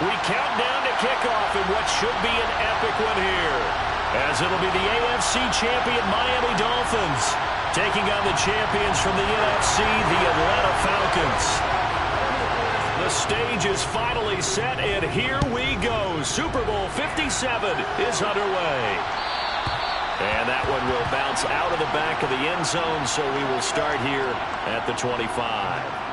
We count down to kickoff in what should be an epic one here, as it'll be the AFC champion Miami Dolphins taking on the champions from the NFC, the Atlanta Falcons. The stage is finally set, and here we go. Super Bowl 57 is underway. And that one will bounce out of the back of the end zone, so we will start here at the 25.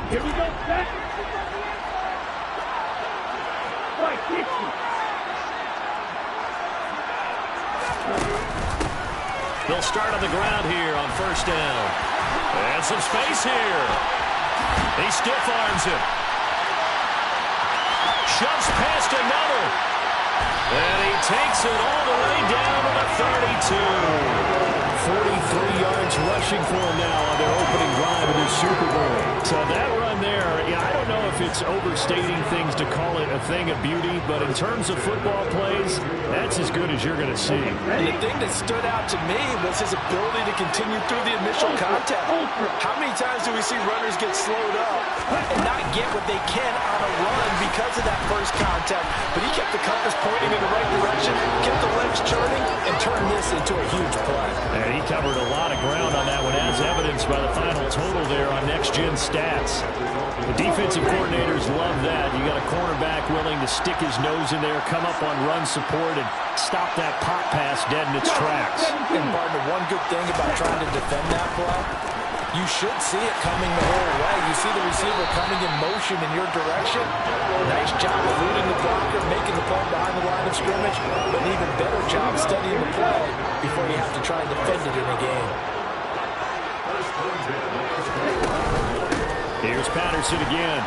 Here we go, back. Right, 50. They'll start on the ground here on first down. And some space here. He stiff arms him. Shoves past another. And he takes it all the way down to the 32. 43 yards rushing for him now on their opening drive of the Super Bowl. So that run there, yeah, I don't know if it's overstating things to call it a thing of beauty, but in terms of football plays, that's as good as you're going to see. And the thing that stood out to me was his ability to continue through the initial contact. How many times do we see runners get slowed up and not get what they can on a run because of that first contact? But he kept the compass pointing in the right direction, kept the legs churning, and turned this into a huge play. And he covered a lot of ground on that one, as evidenced by the final total there on next-gen stats. The defensive coordinators love that. You got a cornerback willing to stick his nose in there, come up on run support, and stop that pop pass dead in its tracks. And, partner, one good thing about trying to defend that play, you should see it coming the whole way. You see the receiver coming in motion in your direction. Nice job eluding the blocker, making the play behind the line of scrimmage, but an even better job studying the play before you have to try and defend it in a game. Here's Patterson again.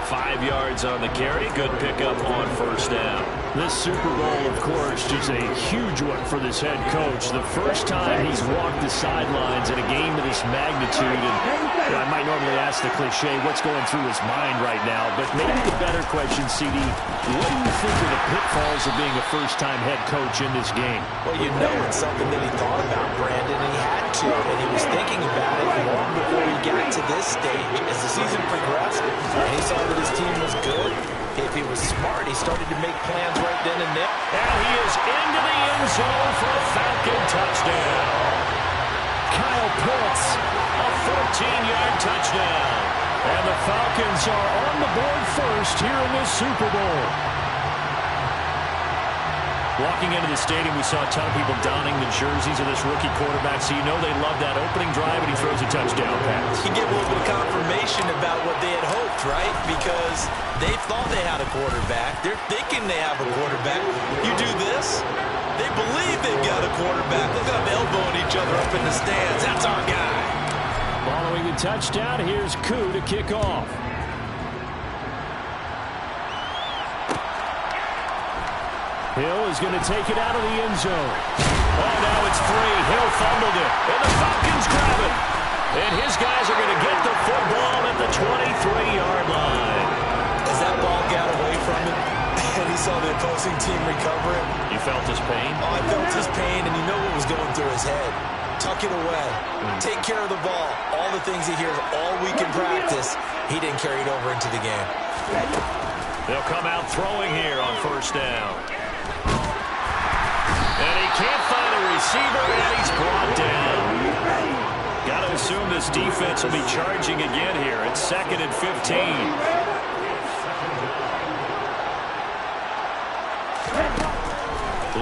5 yards on the carry. Good pickup on first down. This Super Bowl, of course, just a huge one for this head coach. The first time he's walked the sidelines in a game of this magnitude. And I might normally ask the cliche, what's going through his mind right now? But maybe the better question, CD, what do you think of the pitfalls of being a first-time head coach in this game? Well, you know it's something that he thought about, Brandon, and he had to, and he was thinking about it long before he got to this stage. As the season progressed, and he saw that his team was good, if he was smart, he started to make plans right then and there. And he is into the end zone for a Falcon touchdown. Kyle Pitts, a 14-yard touchdown. And the Falcons are on the board first here in this Super Bowl. Walking into the stadium, we saw a ton of people donning the jerseys of this rookie quarterback, so you know they love that opening drive, and he throws a touchdown pass. You get a little bit of confirmation about what they had hoped, right? Because they thought they had a quarterback. They're thinking they have a quarterback. You do this, they believe they've got a quarterback. Look at them elbowing each other up in the stands. That's our guy. Following the touchdown, here's Koo to kick off. Hill is going to take it out of the end zone. Oh, now it's free. Hill fumbled it, and the Falcons grab it. And his guys are going to get the football at the 23-yard line. As that ball got away from him, and he saw the opposing team recover it. You felt his pain? Oh, I felt his pain, and you know what was going through his head. Tuck it away. Take care of the ball. All the things he hears all week in practice, he didn't carry it over into the game. They'll come out throwing here on first down. And he can't find a receiver, and he's brought down. Got to assume this defense will be charging again here. It's 2nd and 15.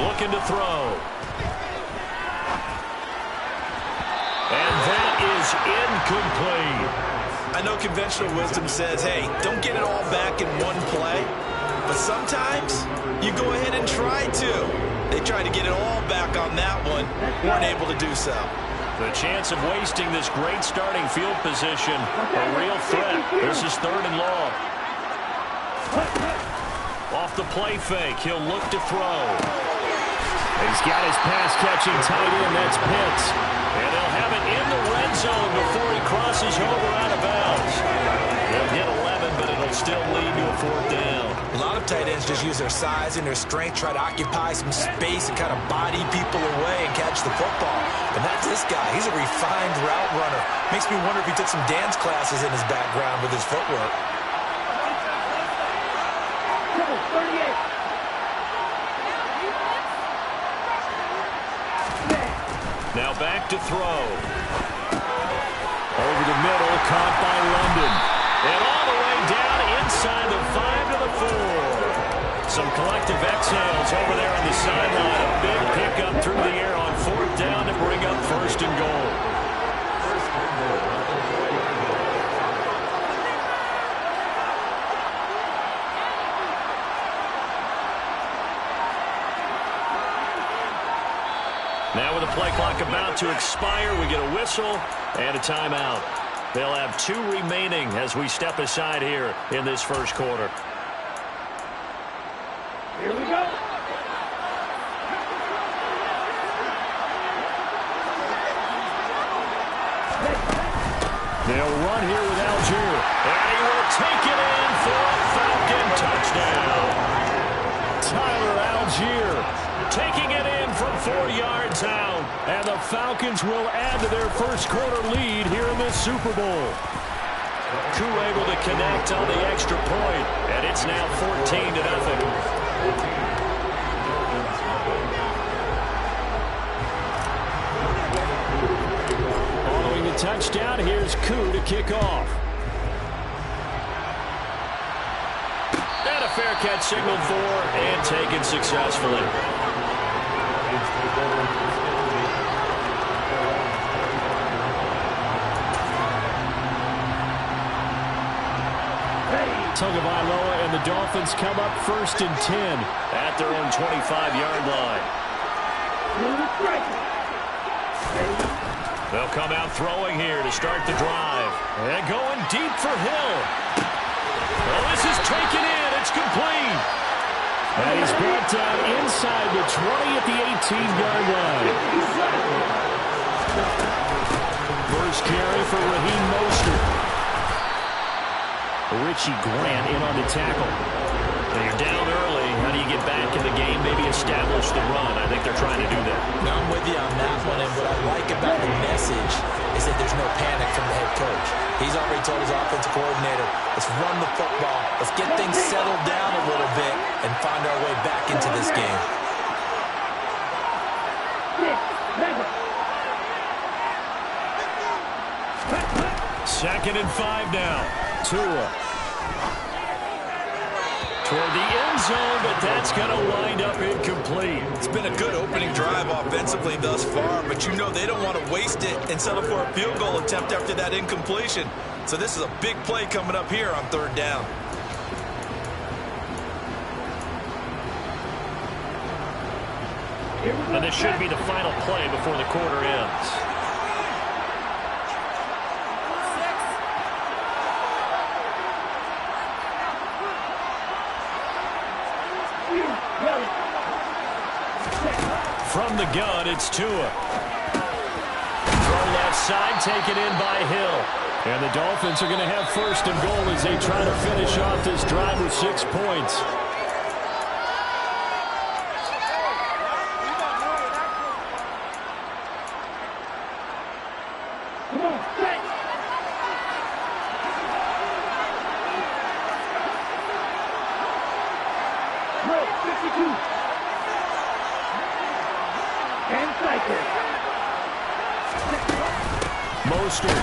Looking to throw. And that is incomplete. I know conventional wisdom says, hey, don't get it all back in one play. But sometimes you go ahead and try to. They tried to get it all back on that one. Weren't able to do so. The chance of wasting this great starting field position, a real threat. This is 3rd and long. Off the play fake, he'll look to throw. He's got his pass-catching tight end, that's Pitts. And they'll have it in the red zone before he crosses over out of bounds. They'll get 11, but it'll still lead to a 4th down. A lot of tight ends just use their size and their strength, try to occupy some space and kind of body people away and catch the football. But that's this guy. He's a refined route runner. Makes me wonder if he took some dance classes in his background with his footwork. 38. Now back to throw. Over the middle, caught by London. And all the way down inside the 5 to the 4. Some collective exhales over there on the sideline. A big pickup through the air on 4th down to bring up 1st and goal. Now with the play clock about to expire, we get a whistle and a timeout. They'll have 2 remaining as we step aside here in this first quarter. Here we go. They'll run here with Algier. And he will take it in for a Falcon touchdown. Tyler Algier taking it in from 4 yards out. And the Falcons will add to their first quarter lead here in this Super Bowl. Koo able to connect on the extra point, and it's now 14-0. Following the touchdown, here's Koo to kick off. And a fair catch signaled for and taken successfully. Tagovailoa and the Dolphins come up 1st and 10 at their own 25-yard line. They'll come out throwing here to start the drive. And going deep for Hill. Well, this is taken in. It's complete. And he's brought down inside the 20 at the 18-yard line. First carry for Raheem Mostert. Richie Grant in on the tackle. When you're down early, how do you get back in the game, maybe establish the run? I think they're trying to do that. Now, I'm with you on that one, and what I like about the message is that there's no panic from the head coach. He's already told his offensive coordinator, let's run the football, let's get things settled down a little bit and find our way back into this game. 2nd and 5 now. Tua. Toward the end zone, but that's going to wind up incomplete. It's been a good opening drive offensively thus far, but you know they don't want to waste it and settle for a field goal attempt after that incompletion. So this is a big play coming up here on 3rd down. And this should be the final play before the quarter ends. From the gun, it's Tua. Throw left side, taken in by Hill. And the Dolphins are going to have 1st and goal as they try to finish off this drive with 6 points. Mostert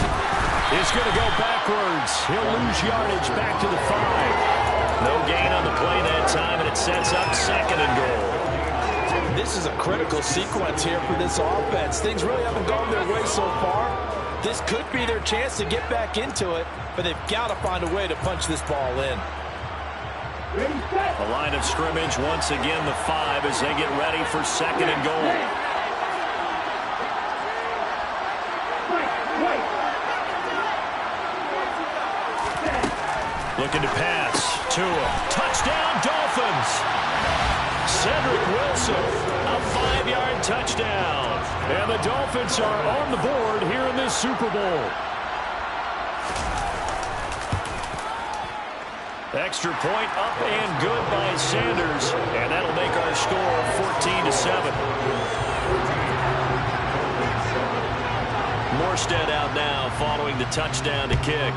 is going to go backwards. He'll lose yardage back to the 5. No gain on the play that time, and it sets up 2nd and goal. This is a critical sequence here for this offense. Things really haven't gone their way so far. This could be their chance to get back into it, but they've got to find a way to punch this ball in. The line of scrimmage once again the 5 as they get ready for 2nd and goal. Looking to pass to him. Touchdown, Dolphins. Cedric Wilson, a 5-yard touchdown. And the Dolphins are on the board here in this Super Bowl. Extra point up and good by Sanders. And that'll make our score 14-7. Morstead out now following the touchdown to kick.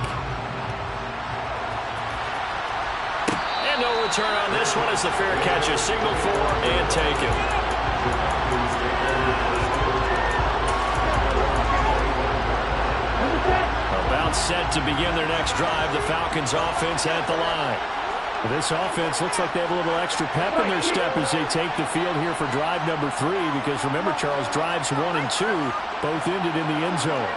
And no return on this one as the fair catch is signaled for and taken. About set to begin their next drive. The Falcons offense at the line. Well, this offense looks like they have a little extra pep in their step as they take the field here for drive number 3. Because remember, Charles, drives 1 and 2 both ended in the end zone.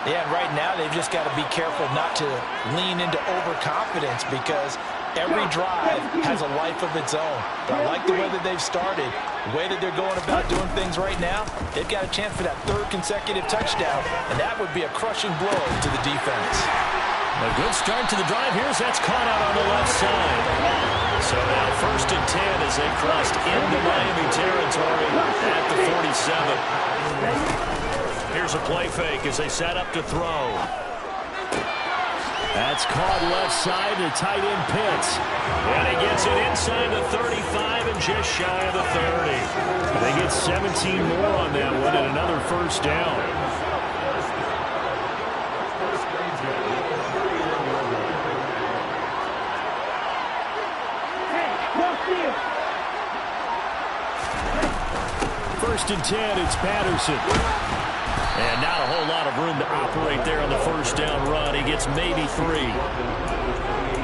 Yeah, and right now they've just got to be careful not to lean into overconfidence because every drive has a life of its own. But I like the way that they've started, the way that they're going about doing things right now. They've got a chance for that 3rd consecutive touchdown, and that would be a crushing blow to the defense. A good start to the drive here as that's caught out on the left side. So now 1st and 10 as they crossed into Miami territory at the 47. Here's a play fake as they set up to throw. That's caught left side to tight end Pitts. And he gets it inside the 35 and just shy of the 30. They get 17 more on that one and another 1st down. First and 10, it's Patterson. And not a whole lot of room to operate there on the 1st down run. He gets maybe 3.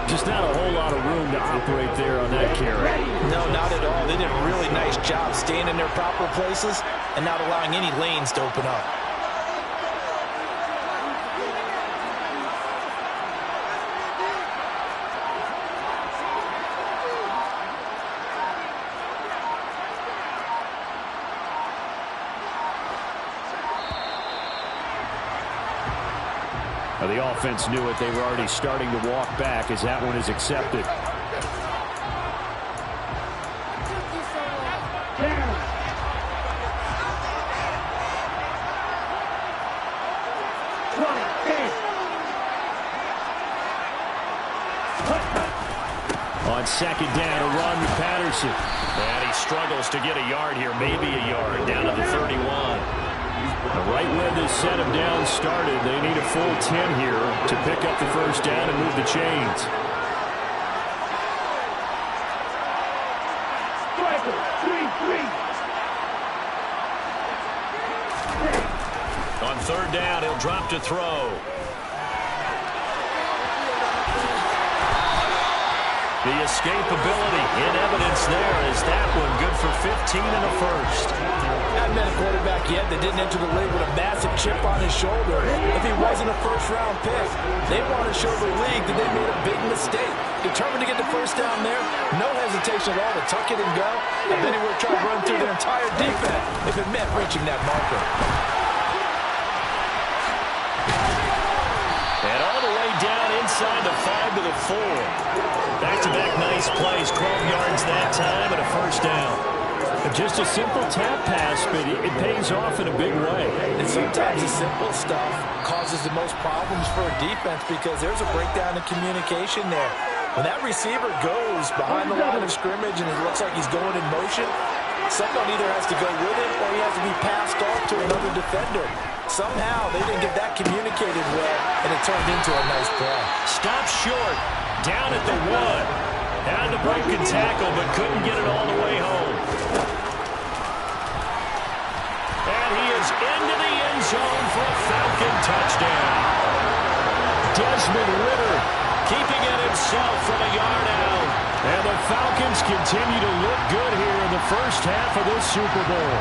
Just not a whole lot of room to operate there on that carry. No, not at all. They did a really nice job staying in their proper places and not allowing any lanes to open up. The offense knew it. They were already starting to walk back as that one is accepted. On 2nd down, a run with Patterson. And he struggles to get a yard here, maybe a yard, down to the 31. Right where this set of downs started, they need a full 10 here to pick up the 1st down and move the chains. On 3rd down, he'll drop to throw. The escapability in evidence there is that one good for 15 and a 1st. Haven't been a quarterback yet that didn't enter the league with a massive chip on his shoulder. If he wasn't a 1st-round pick, they want to show the league that they made a big mistake. Determined to get the 1st down there, no hesitation at all to tuck it and go. And then he would try to run through their entire defense if it meant reaching that marker. And all the way down inside the 5 to the 4. Back-to-back nice plays, 12 yards that time and a 1st down. Just a simple tap pass, but it pays off in a big way. And sometimes the simple stuff causes the most problems for a defense because there's a breakdown in communication there. When that receiver goes behind the line of scrimmage and it looks like he's going in motion, someone either has to go with him or he has to be passed off to another defender. Somehow they didn't get that communicated well, and it turned into a nice play. Stop short, down at the 1. Had the broken tackle, but couldn't get it all the way home. And he is into the end zone for a Falcon touchdown. Desmond Ridder keeping it himself from a yard out. And the Falcons continue to look good here in the 1st half of this Super Bowl.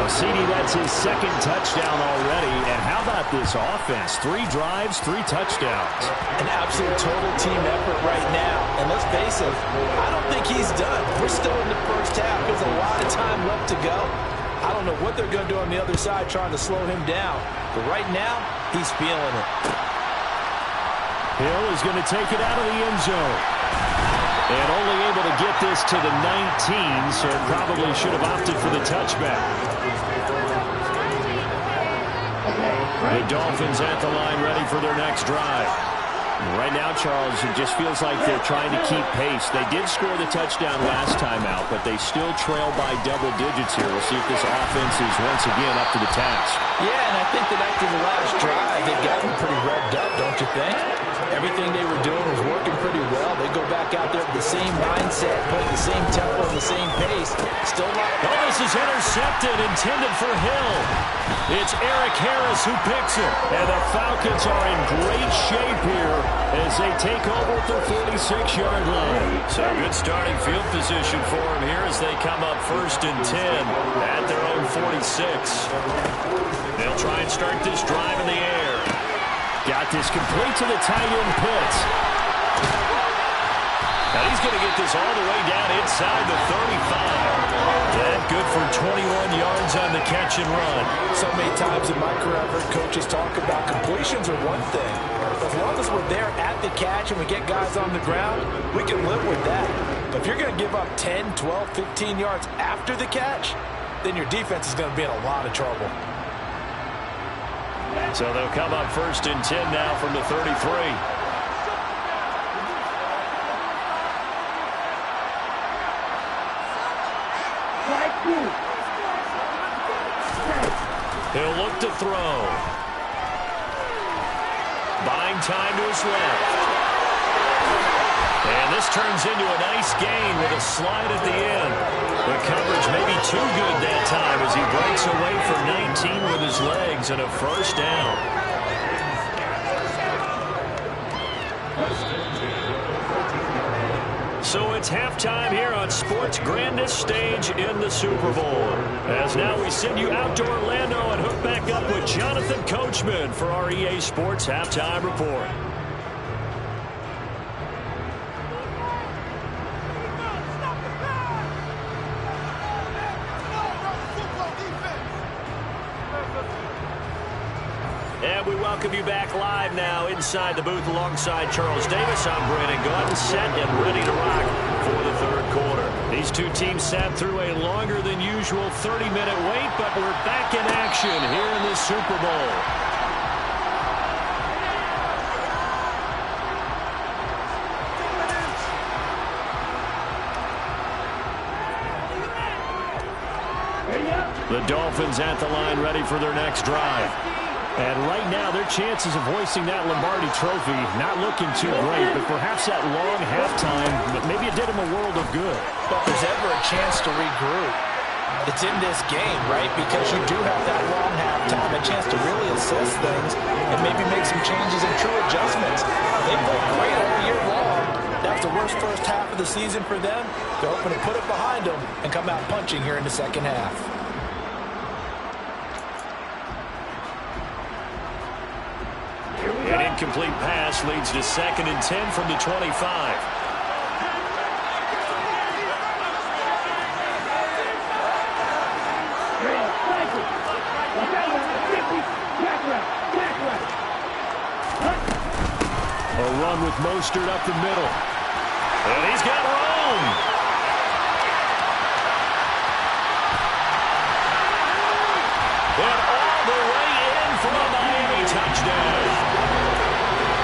CD, that's his 2nd touchdown already. And how about this offense? 3 drives, 3 touchdowns. An absolute total team effort right now. And let's face it, I don't think he's done. We're still in the 1st half. There's a lot of time left to go. I don't know what they're going to do on the other side trying to slow him down. But right now, he's feeling it. Hill is going to take it out of the end zone. And only able to get this to the 19, so probably should have opted for the touchback. The Dolphins at the line ready for their next drive. Right now, Charles, it just feels like they're trying to keep pace. They did score the touchdown last time out, but they still trail by double digits here. We'll see if this offense is once again up to the task. Yeah, and I think that after the last drive, they've gotten pretty revved up, don't you think? Everything they were doing was working pretty well. They go back out there with the same mindset, playing the same tempo and the same pace. Still not. Oh, this is intercepted, intended for Hill. It's Eric Harris who picks it. And the Falcons are in great shape here as they take over at their 46-yard line. So good starting field position for them here as they come up 1st and 10 at their own 46. They'll try and start this drive in the air. Got this complete to the tight end Pitts. Now he's going to get this all the way down inside the 35. And good for 21 yards on the catch and run. So many times in my career I've heard coaches talk about completions are one thing. As long as we're there at the catch and we get guys on the ground, we can live with that. But if you're going to give up 10, 12, 15 yards after the catch, then your defense is going to be in a lot of trouble. So they'll come up 1st and 10 now from the 33. He'll look to throw. Buying time to his left. And this turns into a nice gain with a slide at the end. The coverage may be too good that time as he breaks away for 19 with his legs and a 1st down. So it's halftime here on sports' grandest stage in the Super Bowl. As now we send you out to Orlando and hook back up with Jonathan Coachman for our EA Sports Halftime Report. And we welcome you back live now inside the booth alongside Charles Davis. I'm Brandon Gordon, set and ready to rock for the 3rd quarter. These two teams sat through a longer than usual 30-minute wait, but we're back in action here in the Super Bowl. The Dolphins at the line ready for their next drive. And right now, their chances of hoisting that Lombardi trophy not looking too great, but perhaps that long halftime, maybe it did them a world of good. But if there's ever a chance to regroup, it's in this game, right? Because you do have that long halftime, a chance to really assess things and maybe make some changes and true adjustments. They played great all year long. That was the worst first half of the season for them. They're hoping to put it behind them and come out punching here in the second half. An incomplete pass leads to 2nd and 10 from the 25. A run with Mostert up the middle. And he's got room. And all the way in for a Miami touchdown.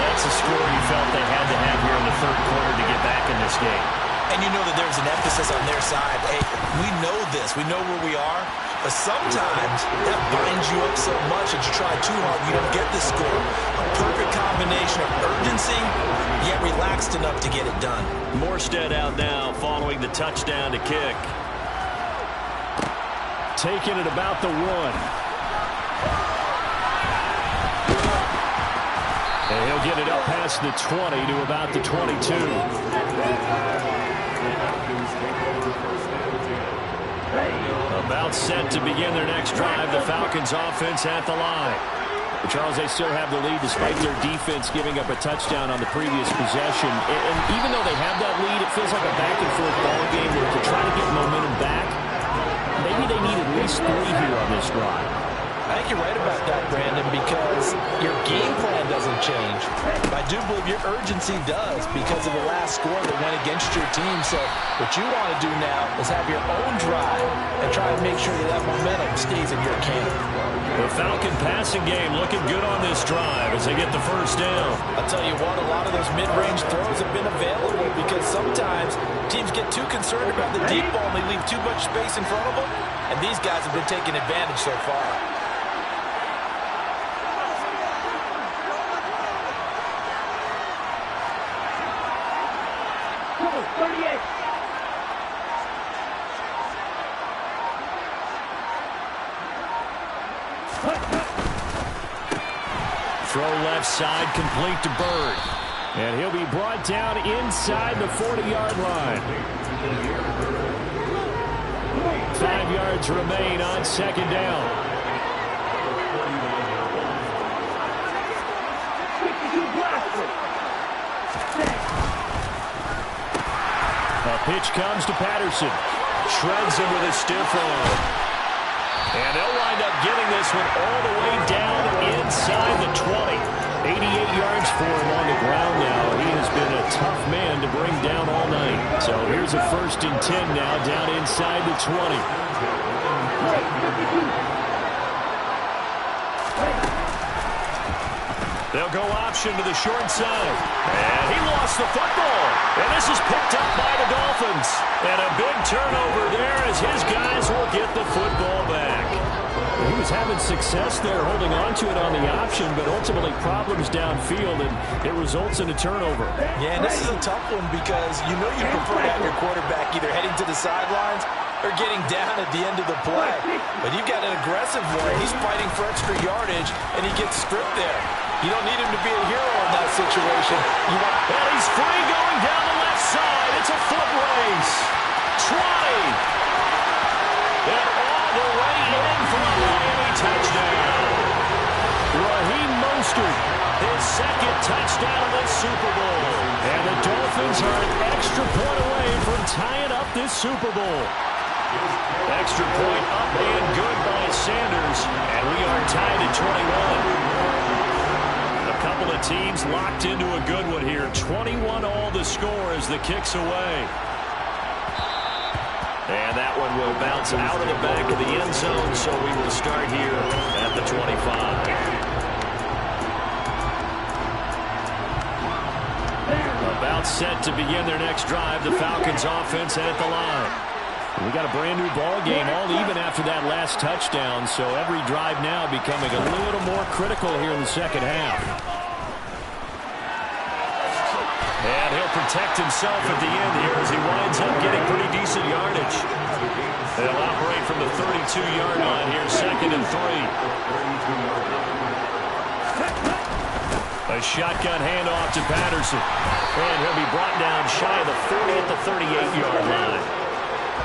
That's a score you felt they had to have here in the 3rd quarter to get back in this game. And you know that there's an emphasis on their side. Hey, we know this. We know where we are. But sometimes that binds you up so much that you try too hard, you don't get the score. A perfect combination of urgency, yet relaxed enough to get it done. Morstead out now following the touchdown to kick. Taking it about the 1. And he'll get it up past the 20 to about the 22. About set to begin their next drive. The Falcons offense at the line. Charles, they still have the lead despite their defense giving up a touchdown on the previous possession. And even though they have that lead, it feels like a back-and-forth ball game where to try to get momentum back, maybe they need at least 3 here on this drive. I think you're right about that, Brandon, because your game plan doesn't change. But I do believe your urgency does because of the last score that went against your team. So what you want to do now is have your own drive and try to make sure that momentum stays in your camp. The Falcon passing game looking good on this drive as they get the first down. I'll tell you what, a lot of those mid-range throws have been available because sometimes teams get too concerned about the deep ball and they leave too much space in front of them. And these guys have been taking advantage so far. Throw left side, complete to Bird. And he'll be brought down inside the 40-yard line. 5 yards remain on second down. A pitch comes to Patterson. Shreds him with a stiff arm. And they'll wind up getting this one all the way down inside the 20. 88 yards for him on the ground now. He has been a tough man to bring down all night. So here's a 1st and 10 now down inside the 20. They'll go option to the short side. And he lost the football. And this is picked up by the Dolphins. And a big turnover there as his guys will get the football back. He was having success there holding on to it on the option, but ultimately problems downfield, and it results in a turnover. Yeah, and this is a tough one because you know you prefer to have your quarterback either heading to the sidelines or getting down at the end of the play. But you've got an aggressive one. He's fighting for extra yardage, and he gets stripped there. You don't need him to be a hero in that situation. And he's free going down the left side. It's a foot race. 20. And all the way in for a Miami touchdown. Raheem Mostert, his second touchdown of the Super Bowl. And the Dolphins are an extra point away from tying up this Super Bowl. Extra point up and good by Sanders. And we are tied at 21. A couple of teams locked into a good one here. 21 all the score as the kick's away. And that one will bounce out of the back of the end zone, so we will start here at the 25. About set to begin their next drive, the Falcons offense at the line. We got a brand new ball game, all even after that last touchdown, so every drive now becoming a little more critical here in the second half. And he'll protect himself at the end here as he winds up getting pretty decent yardage. They'll operate from the 32-yard line here, 2nd and 3. A shotgun handoff to Patterson. And he'll be brought down shy of the 40 at the 38-yard line.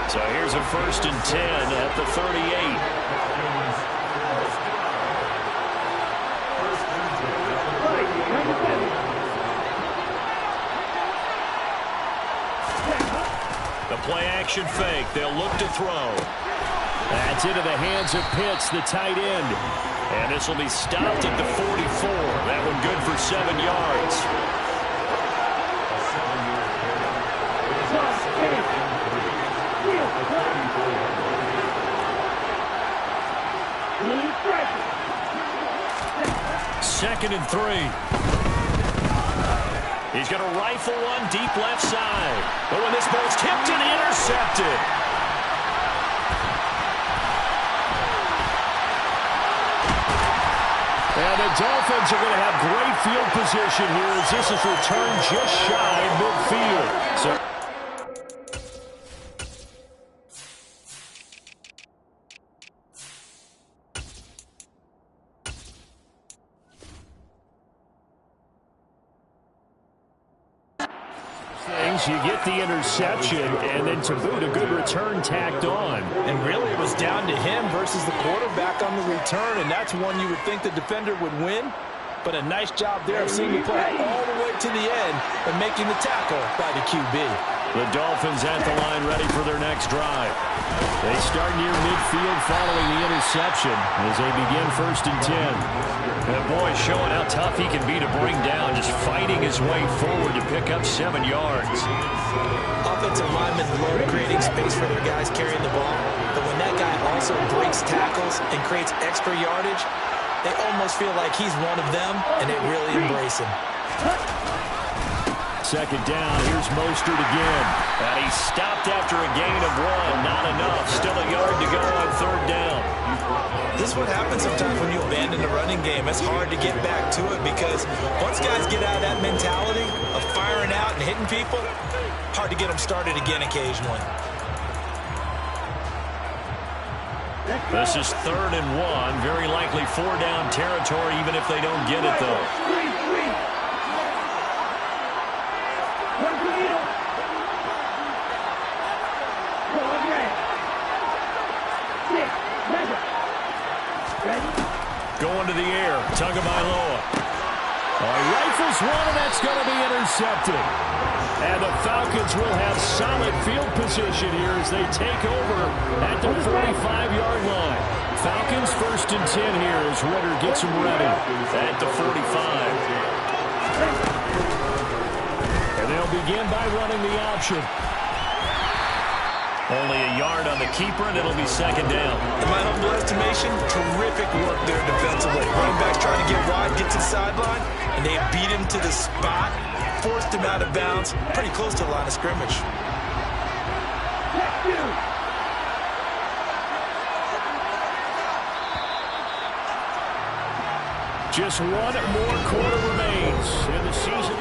So here's a 1st and 10 at the 38. Play-action fake. They'll look to throw. That's into the hands of Pitts, the tight end. And this will be stopped at the 44. That one good for 7 yards. Second and 3. He's going to rifle one deep left side. But when this ball's tipped and intercepted. And the Dolphins are going to have great field position here as this is returned just shy of midfield. So you get the interception, and then to boot, a good return tacked on. And really, it was down to him versus the quarterback on the return, and that's one you would think the defender would win. But a nice job there of seeing the play all the way to the end and making the tackle by the QB. The Dolphins at the line ready for their next drive. They start near midfield following the interception as they begin 1st and 10. That boy showing how tough he can be to bring down, just fighting his way forward to pick up 7 yards. Offensive linemen love creating space for their guys carrying the ball, but when that guy also breaks tackles and creates extra yardage, they almost feel like he's one of them, and they really embrace him. 2nd down, here's Mostert again. And he stopped after a gain of 1. Not enough. Still a yard to go on 3rd down. This is what happens sometimes when you abandon the running game. It's hard to get back to it because once guys get out of that mentality of firing out and hitting people, hard to get them started again occasionally. This is 3rd and 1. Very likely 4-down territory even if they don't get it, though. Going to the air, Tagovailoa. Rifles one, and that's going to be intercepted. And the Falcons will have solid field position here as they take over at the 45-yard line. Falcons 1st and 10 here as Ritter gets them ready at the 45. And they'll begin by running the option. Only a yard on the keeper, and it'll be 2nd down. In my humble estimation, terrific work there defensively. Running back's trying to get wide, get to the sideline, and they beat him to the spot, forced him out of bounds, pretty close to the line of scrimmage. Just 1 more quarter remains in the season.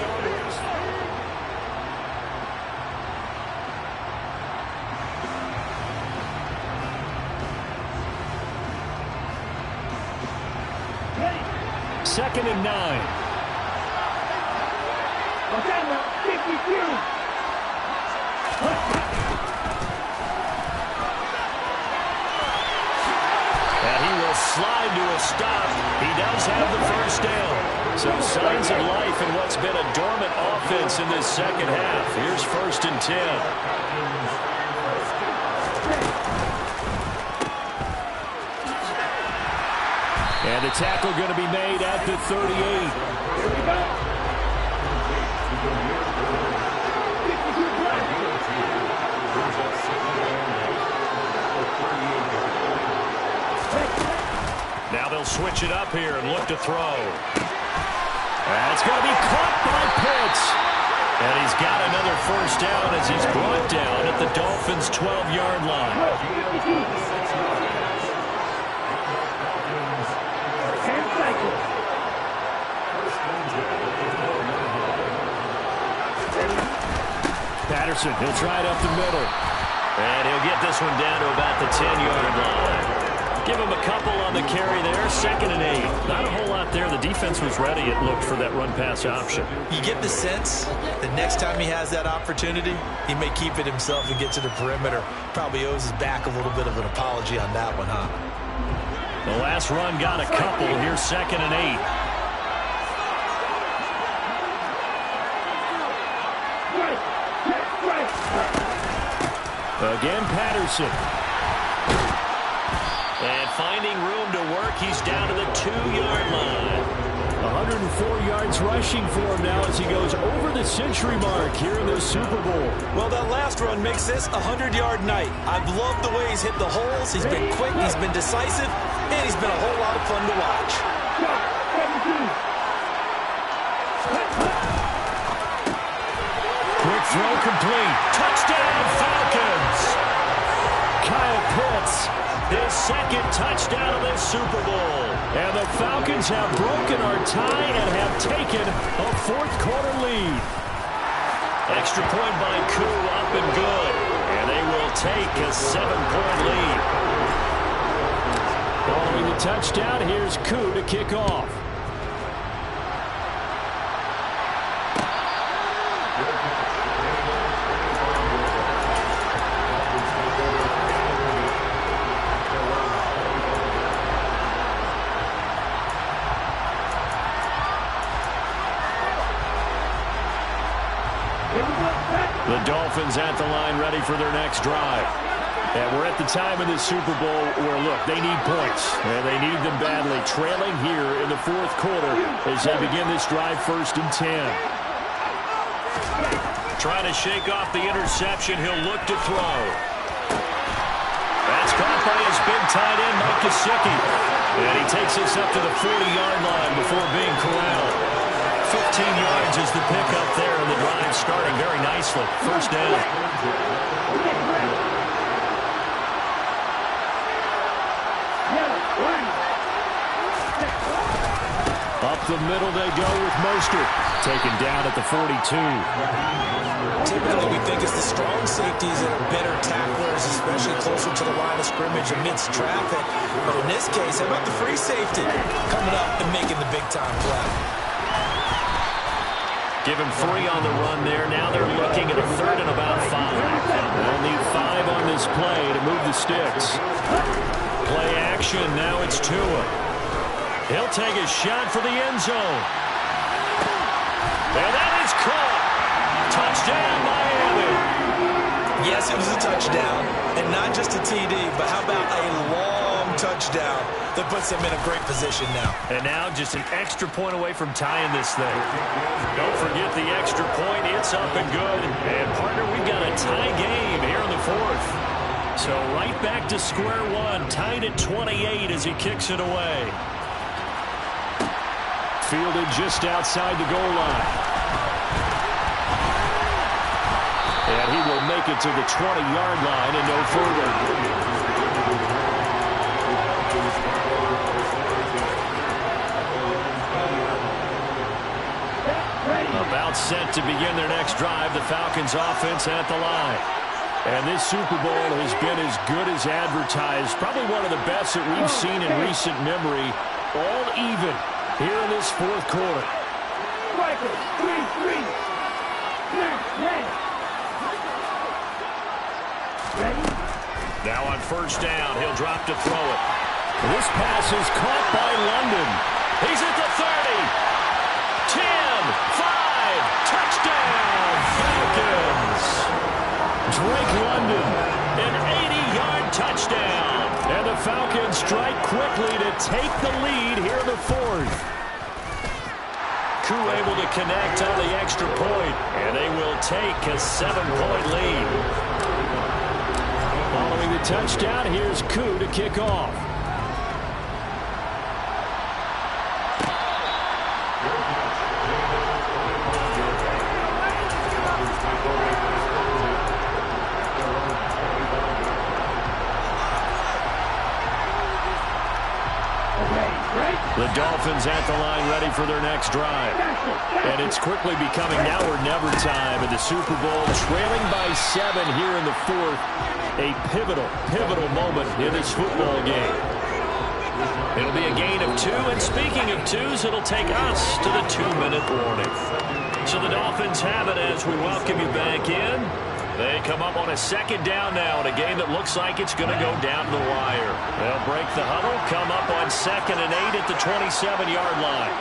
Second and 9. And he will slide to a stop. He does have the 1st down. Some signs of life in what's been a dormant offense in this 2nd half. Here's 1st and 10. And the tackle going to be made at the 38. Now they'll switch it up here and look to throw. And it's going to be caught by Pitts. And he's got another 1st down as he's brought down at the Dolphins' 12-yard line. Patterson, he'll try it up the middle. And he'll get this one down to about the 10-yard line. Give him a couple on the carry there. 2nd and 8. Not a whole lot there. The defense was ready, it looked, for that run-pass option. You get the sense that next time he has that opportunity, he may keep it himself and get to the perimeter. Probably owes his back a little bit of an apology on that one, huh? The last run got a couple. Here's 2nd and 8. Again, Patterson. And finding room to work, he's down to the 2-yard line. 104 yards rushing for him now as he goes over the century mark here in the Super Bowl. Well, that last run makes this a 100-yard night. I've loved the way he's hit the holes. He's been quick, he's been decisive, and he's been a whole lot of fun to watch. Quick throw complete. Touchdown, Falcons. Kyle Pitts, his 2nd touchdown of this Super Bowl. And the Falcons have broken our tie and have taken a 4th quarter lead. Extra point by Koo, up and good. And they will take a 7-point lead. Following the touchdown, here's Koo to kick off. Here we go. The Dolphins at the line ready for their next drive. And we're at the time in the Super Bowl where, look, they need points. And they need them badly. Trailing here in the fourth quarter as they begin this drive 1st and 10. Trying to shake off the interception. He'll look to throw. That's caught by his big tight end, Mike Gesicki. And he takes us up to the 40-yard line before being corralled. 15 yards is the pickup there, and the drive starting very nicely. 1st down. Up the middle they go with Mostert. Taken down at the 42. Typically, we think it's the strong safeties that are better tacklers, especially closer to the line of scrimmage amidst traffic. But in this case, how about the free safety coming up and making the big-time play? Give him 3 on the run there. Now they're looking at a 3rd and about 5. They'll need 5 on this play to move the sticks. Play action. Now it's Tua. He'll take a shot for the end zone. And that is caught. Touchdown, Miami. Yes, it was a touchdown, and not just a TD, but how about a long touchdown that puts them in a great position now. And now just an extra point away from tying this thing. Don't forget the extra point. It's up and good. And, partner, we've got a tie game here in the 4th. So right back to square one, tied at 28 as he kicks it away. Fielded just outside the goal line. And he will make it to the 20-yard line and no further. About set to begin their next drive, the Falcons offense at the line. And this Super Bowl has been as good as advertised. Probably one of the best that we've seen in recent memory. All even here in this 4th quarter. Now on 1st down, he'll drop to throw it. This pass is caught by London. He's at the 30. 10, 5, touchdown, Falcons. Drake London, an 80-yard touchdown. And the Falcons strike quickly to take the lead here in the 4th. Koo able to connect on the extra point, and they will take a 7-point lead. Following the touchdown, here's Koo to kick off. The Dolphins at the line ready for their next drive. And it's quickly becoming now or never time in the Super Bowl, trailing by 7 here in the 4th. A pivotal moment in this football game. It'll be a gain of 2, and speaking of 2s, it'll take us to the 2-minute warning. So the Dolphins have it as we welcome you back in. They come up on a 2nd down now in a game that looks like it's going to go down to the wire. They'll break the huddle, come up on 2nd and 8 at the 27-yard line.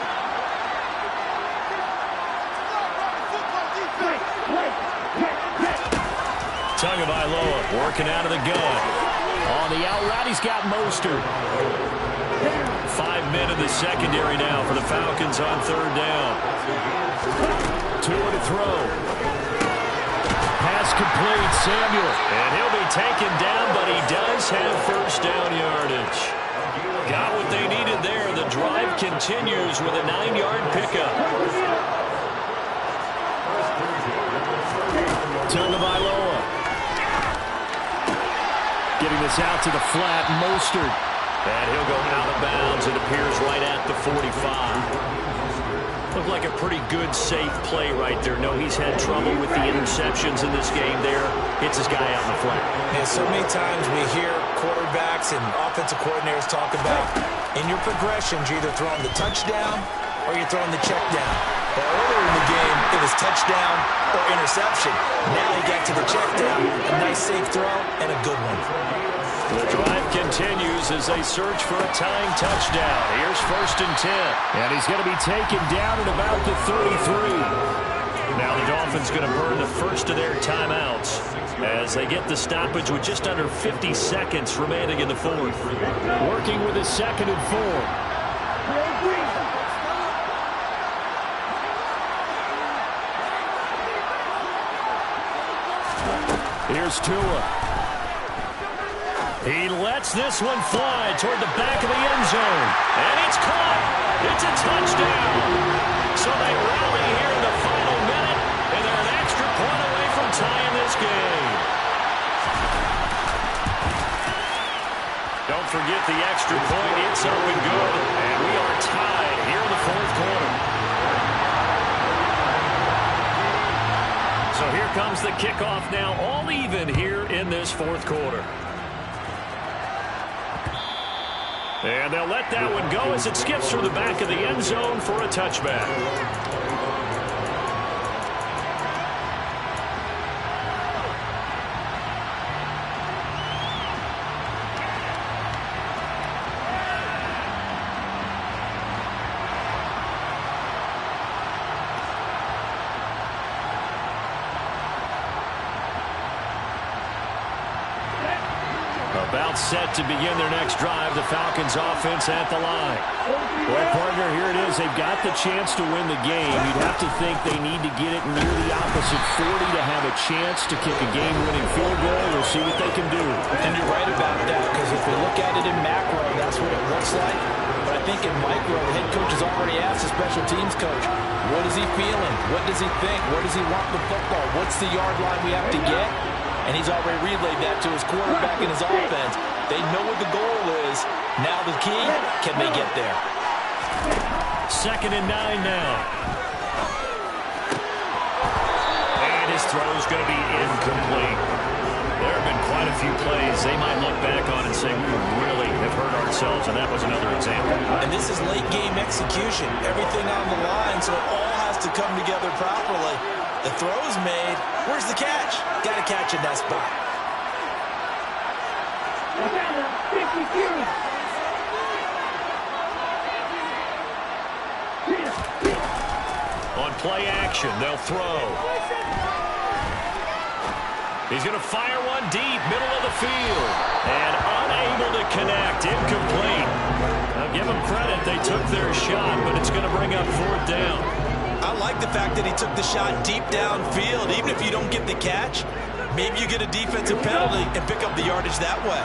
Tagovailoa working out of the gun. On the out route, he's got Mostert. 5 men in the secondary now for the Falcons on 3rd down. Tua to throw. Pass complete, Samuel. And he'll be taken down, but he does have 1st down yardage. Got what they needed there. The drive continues with a 9-yard pickup. Tagovailoa. Getting this out to the flat, Mostert. And he'll go out of bounds. It appears right at the 45. Looked like a pretty good, safe play right there. No, he's had trouble with the interceptions in this game there. Hits his guy out in the flat. And so many times we hear quarterbacks and offensive coordinators talk about in your progressions, you're either throwing the touchdown or you're throwing the check down. Well, earlier in the game, it was touchdown or interception. Now he got to the check down. A nice, safe throw and a good one. The drive continues as they search for a tying touchdown. Here's 1st and 10. And he's going to be taken down at about the 33. Now the Dolphins going to burn the first of their timeouts as they get the stoppage with just under 50 seconds remaining in the fourth. Working with a 2nd and 4. Here's Tua. He lets this one fly toward the back of the end zone. And it's caught. It's a touchdown. So they rally here in the final minute, and they're an extra point away from tying this game. Don't forget the extra point. It's up and good. And we are tied here in the fourth quarter. So here comes the kickoff now, all even here in this fourth quarter. And they'll let that one go as it skips through the back of the end zone for a touchback. About set to begin their next drive, the Falcons offense at the line. Well, partner, here it is. They've got the chance to win the game. You'd have to think they need to get it near the opposite 40 to have a chance to kick a game-winning field goal. We'll see what they can do. And you're right about that, because if we look at it in macro, that's what it looks like. But I think in micro, the head coach has already asked the special teams coach, what is he feeling? What does he think? Where does he want the football? What's the yard line we have to get? And he's already relayed that to his quarterback and his offense. They know what the goal is. Now the key, can they get there? 2nd and 9 now. And his throw is going to be incomplete. There have been quite a few plays they might look back on and say, we really have hurt ourselves, and that was another example. And this is late game execution. Everything on the line, so it all has to come together properly. The throw's made. Where's the catch? Got to catch in that spot. On play action, they'll throw. He's going to fire one deep, middle of the field. And unable to connect, incomplete. I'll give them credit, they took their shot, but it's going to bring up 4th down. I like the fact that he took the shot deep downfield. Even if you don't get the catch, maybe you get a defensive penalty and pick up the yardage that way.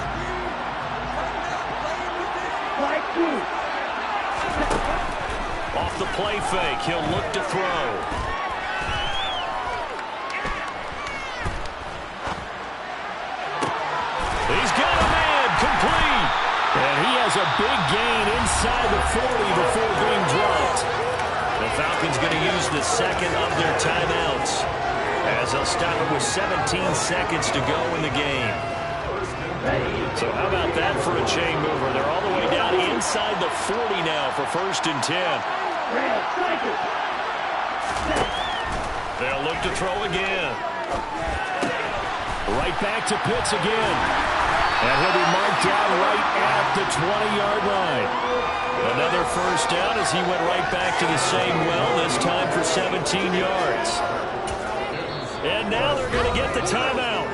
Off the play fake, he'll look to throw. He's got a man, complete. And he has a big gain inside the 40 before being dropped. The Falcons going to use the 2nd of their timeouts as they'll stop it with 17 seconds to go in the game. So how about that for a chain mover? They're all the way down inside the 40 now for 1st and 10. They'll look to throw again. Right back to Pitts again. And he'll be marked down right at the 20-yard line. Another 1st down as he went right back to the same well, this time for 17 yards. And now they're going to get the timeout.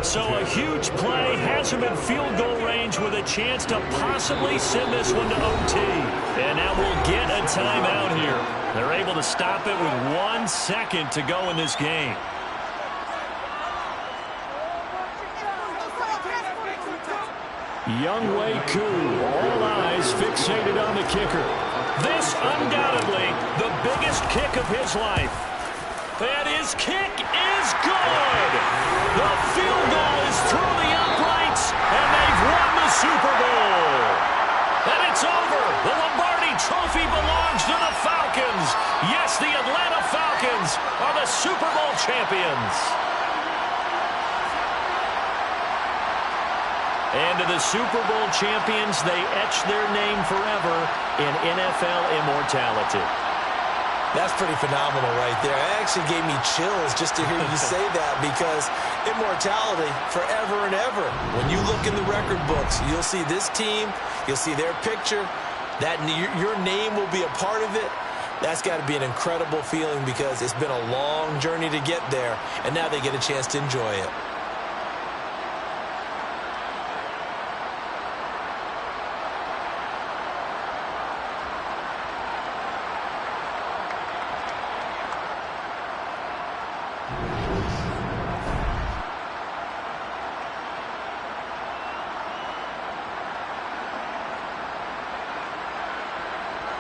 So a huge play has him in field goal range with a chance to possibly send this one to OT. And now we'll get a timeout here. They're able to stop it with 1 second to go in this game. Younghoe Koo, all eyes fixated on the kicker. This undoubtedly the biggest kick of his life. And his kick is good. The field goal is through the uprights, and they've won the Super Bowl. And it's over. The Lombardi Trophy belongs to the Falcons. Yes, the Atlanta Falcons are the Super Bowl champions. And to the Super Bowl champions, they etch their name forever in NFL immortality. That's pretty phenomenal right there. It actually gave me chills just to hear you say that, because immortality forever and ever. When you look in the record books, you'll see this team, you'll see their picture, that your name will be a part of it. That's got to be an incredible feeling because it's been a long journey to get there, and now they get a chance to enjoy it.